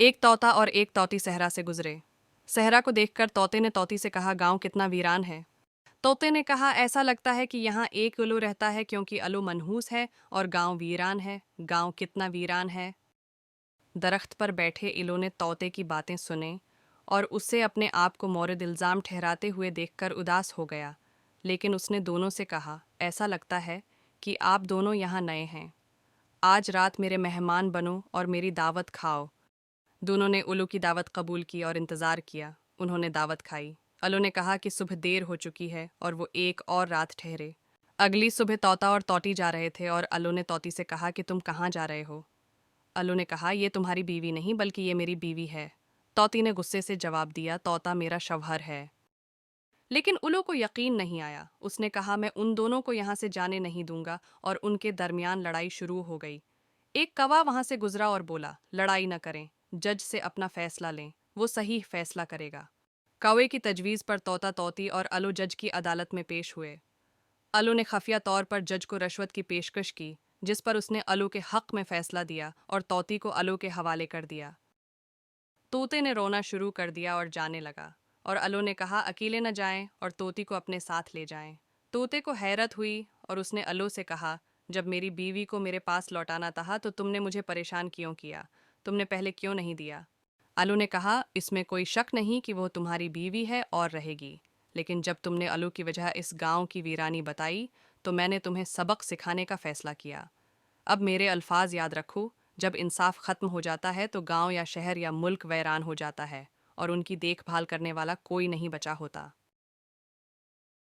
एक तोता और एक तौती सहरा से गुजरे। सहरा को देखकर तोते ने तौती से कहा, गांव कितना वीरान है। तोते ने कहा, ऐसा लगता है कि यहाँ एक उल्लू रहता है क्योंकि उल्लू मनहूस है और गांव वीरान है। गांव कितना वीरान है। दरख्त पर बैठे इल्लू ने तोते की बातें सुने और उससे अपने आप को मोरद इल्ज़ाम ठहराते हुए देखकर उदास हो गया। लेकिन उसने दोनों से कहा, ऐसा लगता है कि आप दोनों यहाँ नए हैं। आज रात मेरे मेहमान बनो और मेरी दावत खाओ। दोनों ने उल्लू की दावत कबूल की और इंतज़ार किया। उन्होंने दावत खाई। उल्लू ने कहा कि सुबह देर हो चुकी है और वो एक और रात ठहरे। अगली सुबह तोता और तौती जा रहे थे और उल्लू ने तौती से कहा कि तुम कहाँ जा रहे हो। उल्लू ने कहा, ये तुम्हारी बीवी नहीं बल्कि ये मेरी बीवी है। तौती ने गुस्से से जवाब दिया, तोता मेरा शौहर है। लेकिन उल्लू को यकीन नहीं आया। उसने कहा, मैं उन दोनों को यहाँ से जाने नहीं दूंगा और उनके दरमियान लड़ाई शुरू हो गई। एक कौवा वहां से गुजरा और बोला, लड़ाई न करें, जज से अपना फैसला लें, वो सही फैसला करेगा। कौवे की तजवीज़ पर तोता तौती और उल्लू जज की अदालत में पेश हुए। उल्लू ने खफिया तौर पर जज को रश्वत की पेशकश की, जिस पर उसने उल्लू के हक में फैसला दिया और तौती को उल्लू के हवाले कर दिया। तोते ने रोना शुरू कर दिया और जाने लगा और उल्लू ने कहा, अकेले न जाएं और तोती को अपने साथ ले जाएं। तोते को हैरत हुई और उसने उल्लू से कहा, जब मेरी बीवी को मेरे पास लौटाना था तो तुमने मुझे परेशान क्यों किया? तुमने पहले क्यों नहीं दिया? उल्लू ने कहा, इसमें कोई शक नहीं कि वो तुम्हारी बीवी है और रहेगी। लेकिन जब तुमने उल्लू की वजह इस गांव की वीरानी बताई तो मैंने तुम्हें सबक सिखाने का फैसला किया। अब मेरे अल्फाज याद रखो, जब इंसाफ खत्म हो जाता है तो गांव या शहर या मुल्क वैरान हो जाता है और उनकी देखभाल करने वाला कोई नहीं बचा होता।